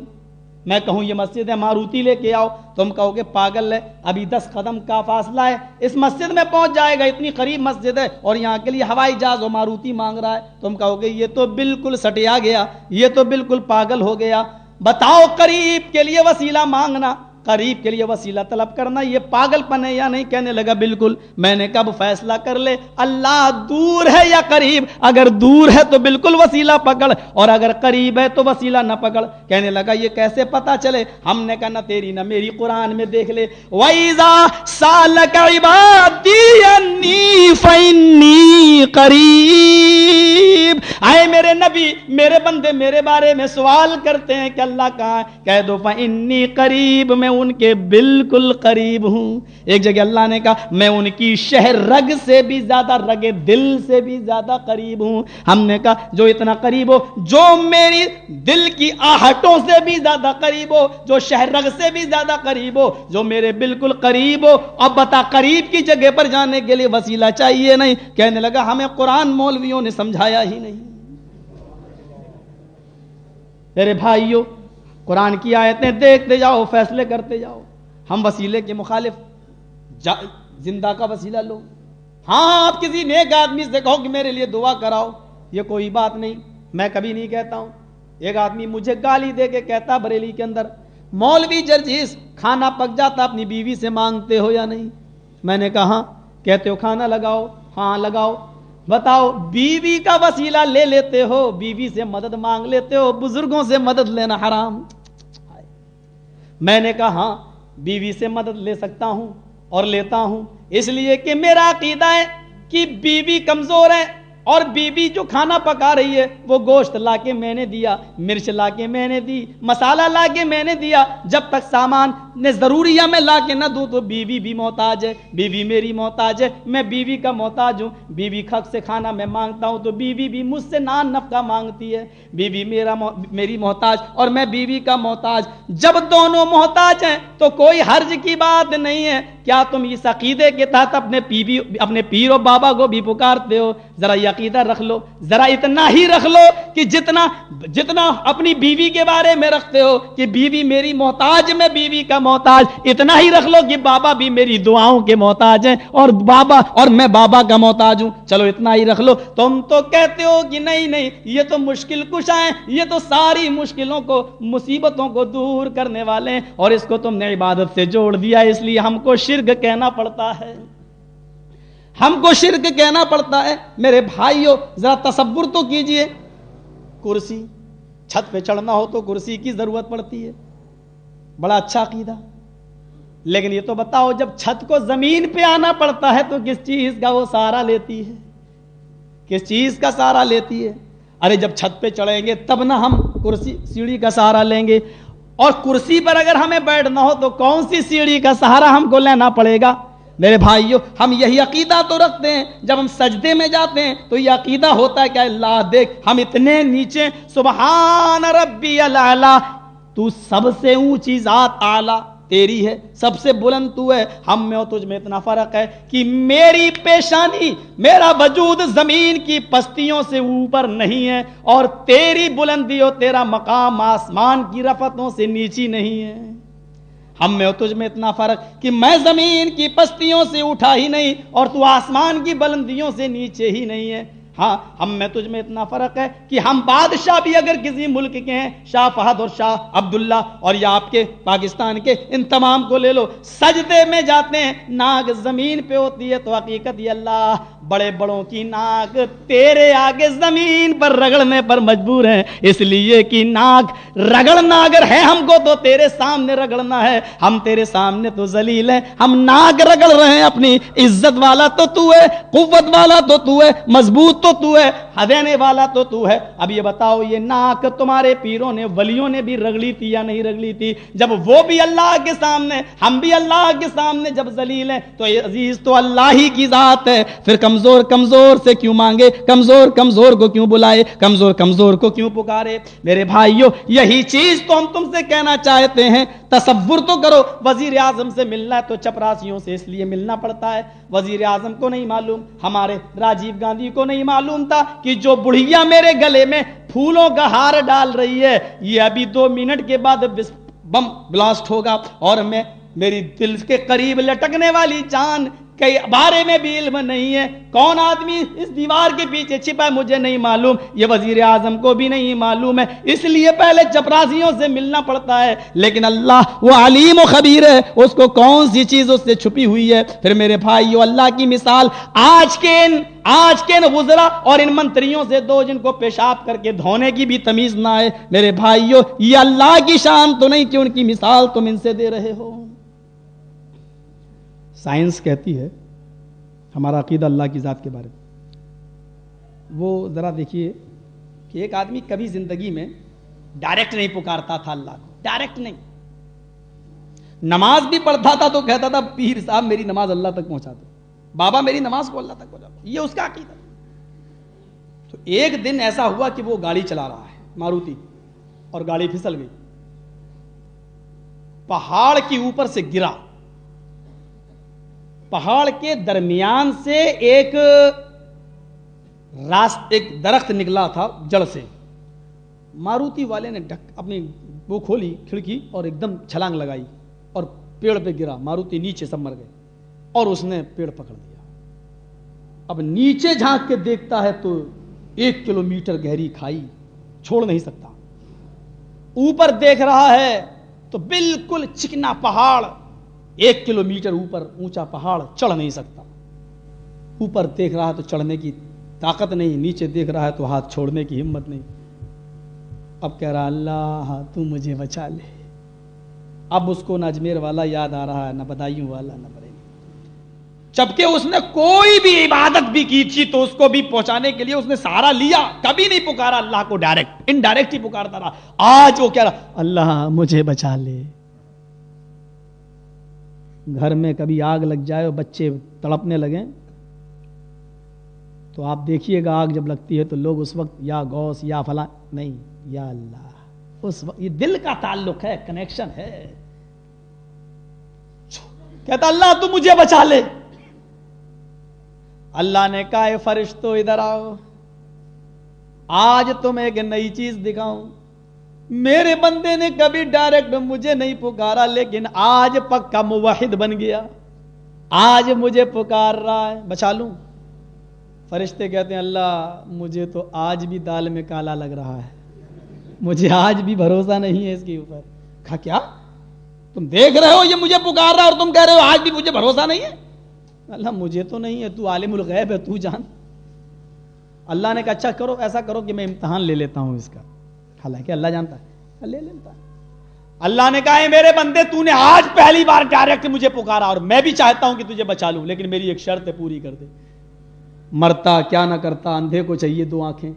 میں کہوں یہ مسجد ہے, ماروتی لے کے آؤ, تم کہو گے پاگل ہے, ابھی 10 قدم کا فاصلہ ہے, اس مسجد میں پہنچ جائے گا, اتنی قریب مسجد ہے, اور یہاں کے لیے ہوائی جہاز و ماروتی مانگ رہا ہے. تم کہو گے یہ تو بالکل سٹیا گیا, یہ تو بالکل پاگل ہو گیا. بتاؤ قریب کے لیے وسیلہ مانگنا, قریب کے لیے وسیلہ طلب کرنا یہ پاگل پن ہے یا نہیں؟ کہنے لگا بالکل. میں نے کب فیصلہ کر لے اللہ دور ہے یا قریب؟ اگر دور ہے تو بالکل وسیلہ پکڑ, اور اگر قریب ہے تو وسیلہ نہ پکڑ. کہنے لگا یہ کیسے پتا چلے؟ ہم نے کہا نہ تیری نہ میری, قرآن میں دیکھ لے, وَإِذَا سَأَلَكَ عِبَادِي عَنِّي فَإِنِّي قَرِيبٌ. اے میرے نبی, میرے بندے میرے بارے میں سوال کرتے ہیں کہ اللہ کہاں ہے, کہہ دو فَإِنِّي قَرِيبٌ, میں ان کے بالکل قریب ہوں. ایک جگہ اللہ نے کہا میں ان کی شہر رگ سے بھی زیادہ, رگ دل سے بھی زیادہ قریب ہوں. ہم نے کہا جو اتنا قریب ہو, جو میری دل کی آہٹوں سے بھی زیادہ قریب ہو, جو شہر رگ سے بھی زیادہ قریب ہو, جو میرے بالکل قریب ہو. اب بتا قریب کی جگہ پر جانے کے لیے وسیلہ چاہیے نہیں؟ کہنے لگا ہمیں قرآن مولویوں نے سمجھایا ہی نہیں. میرے بھائیوں, قرآن کی آیتیں دیکھتے جاؤ, فیصلے کرتے جاؤ. ہم وسیلے کے مخالف, زندہ کا وسیلہ لو. ہاں آپ کسی نیک آدمی سے کہو کہ میرے لیے دعا کراؤ, یہ کوئی بات نہیں. میں کبھی نہیں کہتا ہوں. ایک آدمی مجھے گالی دے کے کہتا بریلی کے اندر, مولوی جرجیس کھانا پک جاتا اپنی بیوی سے مانگتے ہو یا نہیں؟ میں نے کہا ہاں. کہتے ہو کھانا لگاؤ؟ ہاں لگاؤ. بتاؤ بیوی کا وسیلہ لے لیتے ہو, بیوی سے مدد مانگ لیتے ہو, بزرگوں سے مدد لینا حرام. میں نے کہا ہاں بیوی سے مدد لے سکتا ہوں اور لیتا ہوں, اس لیے کہ میرا عقیدہ ہے کہ بیوی کمزور ہے, اور بیوی جو کھانا پکا رہی ہے وہ گوشت لا کے میں نے دیا, مرچ لا کے میں نے دی, مسالہ لا کے میں نے دیا, جب تک سامان نے ضروریہ میں لا کے نہ دوں تو بیوی بھی محتاج ہے, بیوی میری محتاج ہے, میں بیوی کا محتاج ہوں. بیوی حق سے کھانا میں مانگتا ہوں تو بیوی بھی مجھ سے نان نفقہ مانگتی ہے, بیوی میری محتاج اور میں بیوی کا محتاج. جب دونوں محتاج ہیں تو کوئی حرج کی بات نہیں ہے. کیا تم اس عقیدے کے تحت اپنے پیر و بابا کو بھی پکارتے ہو؟ ذرا یہ عقیدہ رکھ لو, ذرا اتنا ہی رکھ لو کہ جتنا اپنی بیوی کے بارے میں رکھتے ہو کہ بیوی میری محتاج, میں بیوی کا محتاج, اتنا ہی رکھ لو کہ بابا بھی میری دعاؤں کے محتاج ہیں اور میں بابا کا محتاج ہوں. چلو اتنا ہی رکھ لو. تم تو کہتے ہو کہ نہیں یہ تو مشکل کشا ہیں, یہ تو ساری مشکلوں کو مصیبتوں کو دور کرنے والے ہیں, اور اس کو تم نے عبادت سے جوڑ دیا, اس لیے ہم کو شرک کہنا پڑتا ہے, ہم کو شرک کہنا پڑتا ہے. میرے بھائیو ذرا تصور تو کیجئے, کرسی, چھت پہ چڑھنا ہو تو کرسی کی ضرورت پڑتی ہے, بڑا اچھا عقیدہ. لیکن یہ تو بتاؤ جب چھت کو زمین پہ آنا پڑتا ہے تو کس چیز کا وہ سہارا لیتی ہے؟ کس چیز کا سہارا لیتی ہے؟ ارے جب چھت پہ چڑھیں گے تب نہ ہم کرسی سیڑھی کا سہارا لیں گے, اور کرسی پر اگر ہمیں بیٹھنا ہو تو کون سی سیڑھی کا سہارا ہم کو لینا پڑے گا؟ میرے بھائیو ہم یہی عقیدہ تو رکھتے ہیں, جب ہم سجدے میں جاتے ہیں تو یہ عقیدہ ہوتا ہے کہ اللہ دیکھ ہم اتنے نیچے, سبحان ربی الاعلی, تو سب سے اونچی ذات اعلی تیری ہے, سب سے بلند تو ہے. ہم میں اور تجھ میں اتنا فرق ہے کہ میری پیشانی, میرا وجود زمین کی پستیوں سے اوپر نہیں ہے, اور تیری بلندی اور تیرا مقام آسمان کی رفتوں سے نیچی نہیں ہے. ہم میں اور تجھ میں اتنا فرق کہ میں زمین کی پستیوں سے اٹھا ہی نہیں اور تو آسمان کی بلندیوں سے نیچے ہی نہیں ہے. ہاں ہم میں تجھ میں اتنا فرق ہے کہ ہم بادشاہ بھی اگر کسی ملک کے ہیں, شاہ فہد اور شاہ عبداللہ اور یا آپ کے پاکستان کے, ان تمام کو لے لو, سجدے میں جاتے ہیں ناک زمین پہ ہوتی ہے, تو حقیقت یہ اللہ بڑے بڑوں کی ناک تیرے آگے زمین پر رگڑنے پر مجبور ہیں, اس لیے کہ ناک رگڑنا اگر ہے ہم کو تو تیرے سامنے رگڑنا ہے. ہم تیرے سامنے تو ذلیل ہیں, ہم ناک رگڑ رہے ہیں. اپنی عزت والا تو تو ہے, قوت والا تو تو ہے, مضبوط تو تو ہے, دینے والا تو تو ہے. اب یہ بتاؤ یہ ناک تمہارے پیروں نے ولیوں نے بھی رگڑی تھی یا نہیں رگڑی تھی؟ جب وہ بھی اللہ کے سامنے, ہم بھی اللہ کے سامنے جب ذلیل ہیں, تو یہ عزیز تو اللہ ہی کی ذات ہے. پھر کمزور سے کیوں مانگے, کمزور کو کیوں بلائے, کمزور کو کیوں پکارے؟ میرے بھائیو یہی چیز تو ہم تم سے کہنا چاہتے ہیں. تصور تو کرو, وزیر اعظم سے ملنا ہے تو چپراسیوں سے اس لیے ملنا پڑتا ہے. وزیر اعظم کو نہیں معلوم, ہمارے راجیو گاندھی کو نہیں معلوم تھا کہ جو بڑھیا میرے گلے میں پھولوں کا ہار ڈال رہی ہے یہ ابھی 2 منٹ کے بعد بم بلاسٹ ہوگا, اور میری دل کے قریب لٹکنے والی جان کے بارے میں بھی علم نہیں ہے. کون آدمی اس دیوار کے پیچھے چھپا ہے مجھے نہیں معلوم, یہ وزیر اعظم کو بھی نہیں معلوم ہے, اس لیے پہلے چپراسیوں سے ملنا پڑتا ہے. لیکن اللہ وہ علیم و خبیر ہے, اس کو کون سی چیز اس سے چھپی ہوئی ہے. پھر میرے بھائیو اللہ کی مثال آج کے ان وزراء اور ان منتریوں سے دو جن کو پیشاب کر کے دھونے کی بھی تمیز نہ ہے. میرے بھائیو یہ اللہ کی شان تو نہیں کہ ان کی مثال تم ان سے دے رہے ہو. سائنس کہتی ہے, ہمارا عقیدہ اللہ کی ذات کے بارے میں, وہ ذرا دیکھیے کہ ایک آدمی کبھی زندگی میں ڈائریکٹ نہیں پکارتا تھا اللہ کو, ڈائریکٹ نہیں. نماز بھی پڑھتا تھا تو کہتا تھا پیر صاحب میری نماز اللہ تک پہنچا دو, بابا میری نماز کو اللہ تک پہنچا دو, یہ اس کا عقیدہ. تو ایک دن ایسا ہوا کہ وہ گاڑی چلا رہا ہے ماروتی, اور گاڑی پھسل گئی, پہاڑ کے اوپر سے گرا, پہاڑ کے درمیان سے ایک درخت نکلا تھا جڑ سے. ماروتی والے نے اپنی وہ کھولی کھڑکی اور ایک دم چھلانگ لگائی اور پیڑ پہ گرا. ماروتی نیچے سب مر گئے اور اس نے پیڑ پکڑ لیا. اب نیچے جھانک کے دیکھتا ہے تو 1 کلومیٹر گہری کھائی, چھوڑ نہیں سکتا. اوپر دیکھ رہا ہے تو بالکل چکنا پہاڑ, 1 کلومیٹر اوپر اونچا پہاڑ, چڑھ نہیں سکتا. اوپر دیکھ رہا ہے تو چڑھنے کی طاقت نہیں, نیچے دیکھ رہا ہے تو ہاتھ چھوڑنے کی ہمت نہیں. اب کہہ رہا اللہ تو مجھے بچا لے. اب اس کو نہ اجمیر والا یاد آ رہا ہے, نہ بدایوں والا, نہ بریلی. جبکہ اس نے کوئی بھی عبادت بھی کی تھی تو اس کو بھی پہنچانے کے لیے اس نے سہارا لیا, کبھی نہیں پکارا اللہ کو ڈائریکٹ, انڈائریکٹ ہی پکارتا رہا. آج وہ کہہ رہا اللہ مجھے بچا لے. گھر میں کبھی آگ لگ جائے اور بچے تڑپنے لگیں تو آپ دیکھیے گا, آگ جب لگتی ہے تو لوگ اس وقت یا غوث یا فلاں نہیں, یا اللہ. اس وقت یہ دل کا تعلق ہے, کنیکشن ہے. کہتا اللہ تو مجھے بچا لے. اللہ نے کہا اے فرشتوں ادھر آؤ, آج تم ایک نئی چیز دکھاؤں. میرے بندے نے کبھی ڈائریکٹ مجھے نہیں پکارا, لیکن آج پکا موحد بن گیا, آج مجھے پکار رہا ہے, بچا لوں. فرشتے کہتے ہیں اللہ مجھے تو آج بھی دال میں کالا لگ رہا ہے, مجھے آج بھی بھروسہ نہیں ہے اس کے اوپر. کہا کیا تم دیکھ رہے ہو یہ مجھے پکار رہا ہے اور تم کہہ رہے ہو آج بھی مجھے بھروسہ نہیں ہے؟ اللہ مجھے تو نہیں ہے, تو عالم الغیب ہے, تو جان. اللہ نے کہا اچھا کرو, ایسا کرو کہ میں امتحان لے لیتا ہوں اس کا. حالانکہ اللہ جانتا ہے, لے لیتا ہے. اللہ نے کہا میرے بندے تو نے آج پہلی بار ڈائریکٹ مجھے پکارا اور میں بھی چاہتا ہوں کہ تجھے بچا لوں, لیکن میری ایک شرط ہے, پوری کر دے. مرتا کیا نہ کرتا, اندھے کو چاہیے 2 آنکھیں.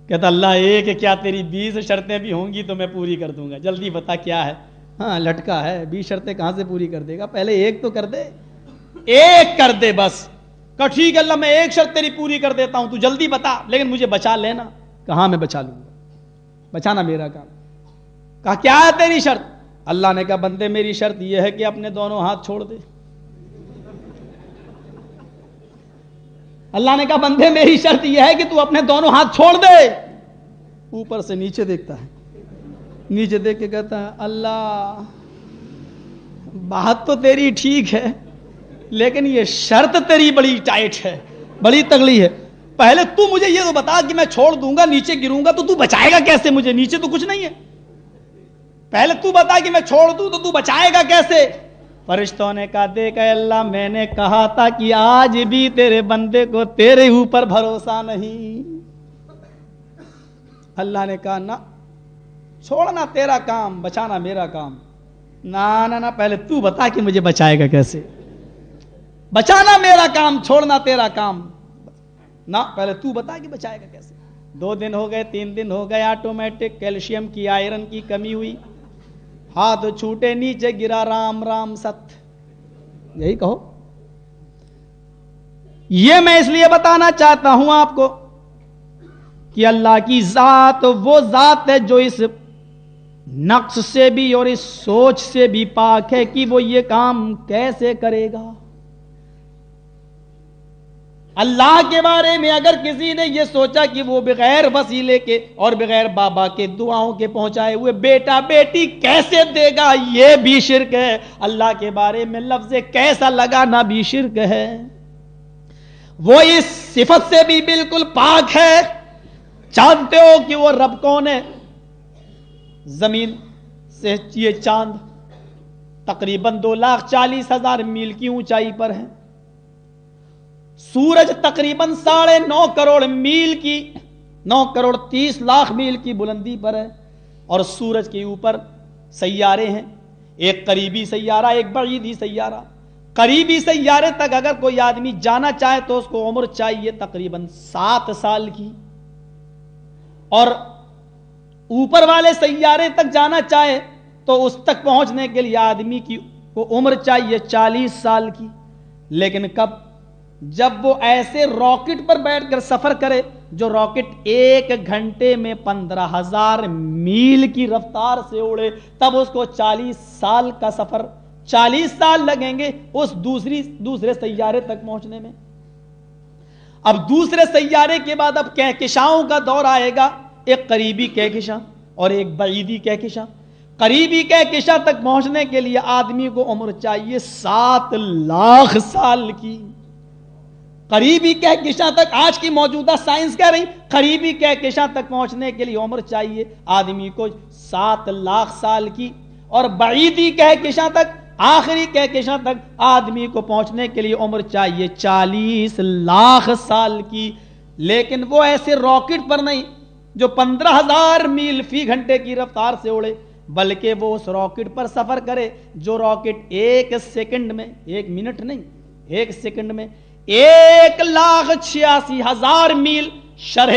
کہتا اللہ ایک کیا تیری 20 شرطیں بھی ہوں گی تو میں پوری کر دوں گا, جلدی بتا کیا ہے. ہاں لٹکا ہے, 20 شرطیں کہاں سے پوری کر دے گا, پہلے ایک تو کر دے, ایک کر دے بس. کہ ٹھیک ہے اللہ میں ایک شرط تیری پوری کر دیتا ہوں, تو جلدی بتا, لیکن مجھے بچا لینا. کہاں میں بچا لوں گا, بچانا میرا کام. کہا کیا ہے تیری شرط؟ اللہ نے کہا بندے میری شرط یہ ہے کہ اپنے دونوں ہاتھ چھوڑ دے. اللہ نے کہا بندے میری شرط یہ ہے کہ تو اپنے دونوں ہاتھ چھوڑ دے. اوپر سے نیچے دیکھتا ہے, نیچے دیکھ کے کہتا ہے اللہ بات تو تیری ٹھیک ہے, لیکن یہ شرط تیری بڑی ٹائٹ ہے, بڑی تگڑی ہے. پہلے تو مجھے یہ تو بتا کہ میں چھوڑ دوں گا, نیچے گروں گا تو بچائے گا کیسے مجھے, نیچے تو کچھ نہیں ہے. پہلے تو بتا کہ میں چھوڑ دوں تو بچائے گا کیسے. فرشتوں نے کہا دیکھ اے اللہ میں نے کہا تھا کہ آج بھی تیرے بندے کو تیرے اوپر بھروسہ نہیں. اللہ نے کہا نہ, چھوڑنا تیرا کام, بچانا میرا کام. نہ پہلے تو بتا کہ مجھے بچائے گا کیسے. بچانا میرا کام, چھوڑنا تیرا کام. نہ پہلے تو بتا کہ بچائے گا کیسے. 2 دن ہو گئے, 3 دن ہو گئے, آٹومیٹک کیلشیم کی آئرن کی کمی ہوئی, ہاتھ چھوٹے نیچے گرا, رام رام ست. یہی کہو. یہ میں اس لیے بتانا چاہتا ہوں آپ کو کہ اللہ کی ذات وہ ذات ہے جو اس نقص سے بھی اور اس سوچ سے بھی پاک ہے کہ وہ یہ کام کیسے کرے گا. اللہ کے بارے میں اگر کسی نے یہ سوچا کہ وہ بغیر وسیلے کے اور بغیر بابا کے دعاؤں کے پہنچائے ہوئے بیٹا بیٹی کیسے دے گا, یہ بھی شرک ہے. اللہ کے بارے میں لفظ کیسا لگانا بھی شرک ہے. وہ اس صفت سے بھی بالکل پاک ہے. جانتے ہو کہ وہ رب کون ہے؟ زمین سے یہ چاند تقریباً 2,40,000 میل کی اونچائی پر ہے. سورج تقریباً 9.5 کروڑ میل کی 9 کروڑ 30 لاکھ میل کی بلندی پر ہے. اور سورج کے اوپر سیارے ہیں, ایک قریبی سیارہ ایک بعیدی سیارہ. قریبی سیارے تک اگر کوئی آدمی جانا چاہے تو اس کو عمر چاہیے تقریباً 7 سال کی, اور اوپر والے سیارے تک جانا چاہے تو اس تک پہنچنے کے لیے آدمی کی کو عمر چاہیے 40 سال کی. لیکن کب؟ جب وہ ایسے راکٹ پر بیٹھ کر سفر کرے جو راکٹ 1 گھنٹے میں 15,000 میل کی رفتار سے اڑے, تب اس کو 40 سال کا سفر 40 سال لگیں گے اس دوسرے سیارے تک پہنچنے میں. اب دوسرے سیارے کے بعد اب کہکشاؤں کا دور آئے گا, ایک قریبی کہکشاں اور ایک بعیدی کہکشاں. قریبی کہکشاں تک پہنچنے کے لیے آدمی کو عمر چاہیے 7 لاکھ سال کی. قریبی کہکشاں تک آج کی موجودہ سائنس کہہ رہی قریبی کہکشاں تک پہنچنے کے لیے عمر چاہیے آدمی کو 7 لاکھ سال کی، اور بعیدی کہکشاں تک، آخری کہکشاں تک آدمی کو پہنچنے کے لیے عمر چاہیے 40 لاکھ سال کی۔ لیکن وہ ایسے راکٹ پر نہیں جو 15,000 میل فی گھنٹے کی رفتار سے اڑے، بلکہ وہ اس راکٹ پر سفر کرے جو راکٹ 1 سیکنڈ میں، 1 منٹ نہیں، 1 سیکنڈ میں 1,86,000 میل شرح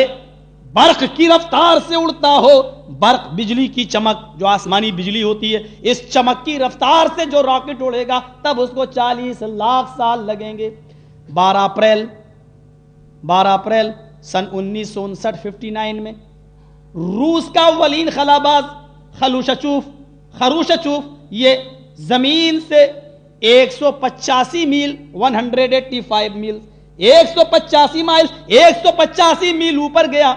برق کی رفتار سے اڑتا ہو۔ برق بجلی کی چمک، جو آسمانی بجلی ہوتی ہے، اس چمک کی رفتار سے جو راکٹ اڑے گا تب اس کو 40 لاکھ سال لگیں گے۔ 12 اپریل سن 1959 میں روس کا اولین خلاباز خروشچوف یہ زمین سے 185 میل 185 میل 185 میل اوپر گیا۔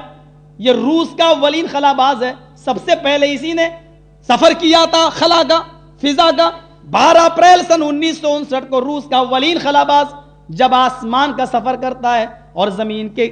یہ روس کا اولین خلاباز ہے، سب سے پہلے اسی نے سفر کیا تھا خلا کا، فضا کا۔ 12 اپریل سن 1959 کو روس کا اولین خلاباز جب آسمان کا سفر کرتا ہے اور زمین کے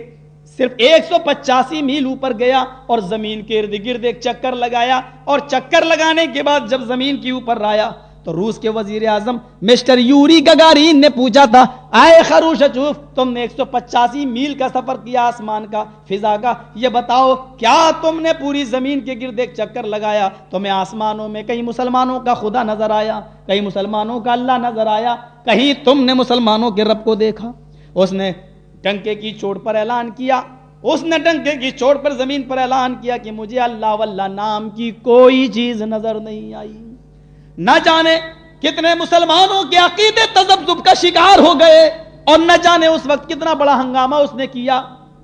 صرف 185 میل اوپر گیا اور زمین کے ارد گرد ایک چکر لگایا، اور چکر لگانے کے بعد جب زمین کے اوپر آیا تو روس کے وزیر اعظم مسٹر یوری گگارین نے پوچھا تھا، آئے خروشچوف، تم نے 185 میل کا سفر کیا آسمان کا، فضا کا، یہ بتاؤ کیا تم نے پوری زمین کے گرد ایک چکر لگایا؟ تمہیں آسمانوں میں کہیں مسلمانوں کا خدا نظر آیا، کہیں مسلمانوں کا اللہ نظر آیا، کہیں تم نے مسلمانوں کے رب کو دیکھا؟ اس نے ٹنکے کی چوٹ پر اعلان کیا، زمین پر اعلان کیا کہ مجھے اللہ واللہ نام کی کوئی چیز نظر نہیں آئی۔ نہ جانے کتنے مسلمانوں کے عقیدے تذبذب کا شکار ہو گئے، اور نہ جانے اس وقت کتنا بڑا ہنگامہ اس نے کیا۔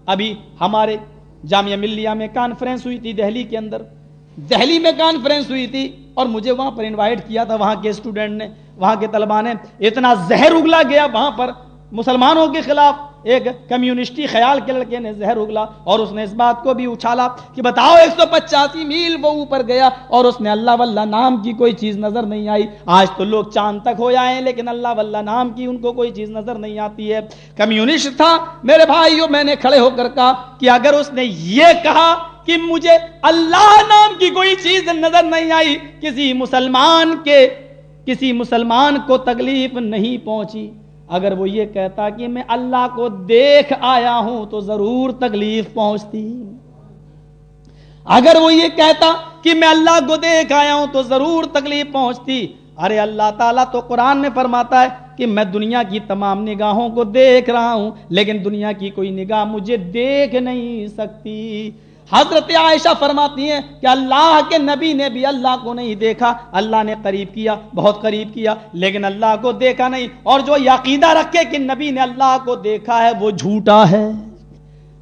ابھی ہمارے جامعہ ملیہ میں کانفرنس ہوئی تھی، دہلی میں کانفرنس ہوئی تھی، اور مجھے وہاں پر انوائٹ کیا تھا وہاں کے اسٹوڈنٹ نے، وہاں کے طلباء نے۔ اتنا زہر اگلا گیا وہاں پر مسلمانوں کے خلاف، ایک کمیونسٹی خیال کے لڑکے نے زہر اگلا، اور اس نے اس بات کو بھی اچھالا کہ بتاؤ 185 میل وہ اوپر گیا اور اس نے اللہ واللہ نام کی کوئی چیز نظر نہیں آئی۔ آج تو لوگ چاند تک ہو جائیں لیکن اللہ واللہ نام کی ان کو کوئی چیز نظر نہیں آتی ہے۔ کمیونسٹ تھا میرے بھائیوں، میں نے کھڑے ہو کر کہا کہ اگر اس نے یہ کہا کہ مجھے اللہ نام کی کوئی چیز نظر نہیں آئی، کسی مسلمان کو تکلیف نہیں پہنچی۔ اگر وہ یہ کہتا کہ میں اللہ کو دیکھ آیا ہوں تو ضرور تکلیف پہنچتی۔ اگر وہ یہ کہتا کہ میں اللہ کو دیکھ آیا ہوں تو ضرور تکلیف پہنچتی۔ ارے اللہ تعالیٰ تو قرآن میں فرماتا ہے کہ میں دنیا کی تمام نگاہوں کو دیکھ رہا ہوں لیکن دنیا کی کوئی نگاہ مجھے دیکھ نہیں سکتی۔ حضرت عائشہ فرماتی ہیں کہ اللہ کے نبی نے بھی اللہ کو نہیں دیکھا، اللہ نے قریب کیا، بہت قریب کیا، لیکن اللہ کو دیکھا نہیں۔ اور جو یہ عقیدہ رکھے کہ نبی نے اللہ کو دیکھا ہے وہ جھوٹا ہے۔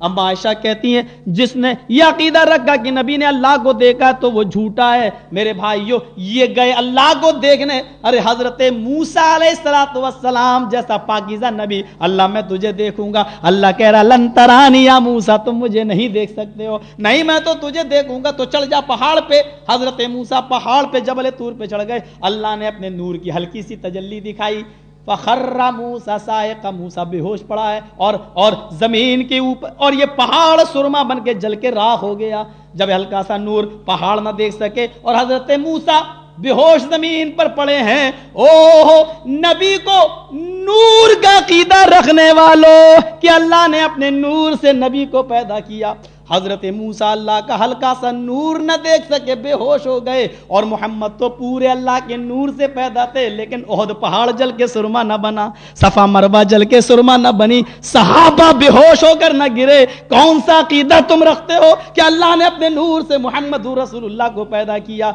اما عائشہ کہتی ہیں جس نے یہ عقیدہ رکھا کہ نبی نے اللہ کو دیکھا تو وہ جھوٹا ہے۔ میرے بھائیوں، یہ گئے اللہ کو دیکھنے۔ ارے حضرت موسیٰ علیہ السلام جیسا پاکیزہ نبی، اللہ میں تجھے دیکھوں گا، اللہ کہہ رہا لن ترانی یا موسیٰ، تم مجھے نہیں دیکھ سکتے ہو، نہیں میں تو تجھے دیکھوں گا، تو چڑھ جا پہاڑ پہ۔ حضرت موسیٰ پہاڑ پہ جبل طور پہ چڑھ گئے، اللہ نے اپنے نور کی ہلکی سی تجلی دکھائی، فخر موسیٰ صاعقہ، موسیٰ بے ہوش پڑا ہے اور زمین کے اوپر، اور یہ پہاڑ سرما بن کے جل کے راکھ ہو گیا جب ہلکا سا نور پہاڑ نہ دیکھ سکے، اور حضرت موسیٰ بے ہوش زمین پر پڑے ہیں۔ اوہ نبی کو نور کا عقیدہ رکھنے والوں کہ اللہ نے اپنے نور سے نبی کو پیدا کیا، حضرت موسیٰ اللہ کا ہلکا سا نور نہ دیکھ سکے، بے ہوش ہو گئے، اور محمد تو پورے اللہ کے نور سے پیدا تھے لیکن احد پہاڑ جل کے سرما نہ بنا، صفا مروہ جل کے سرما نہ بنی، صحابہ بے ہوش ہو کر نہ گرے۔ کون سا عقیدہ تم رکھتے ہو کہ اللہ نے اپنے نور سے محمد رسول اللہ کو پیدا کیا؟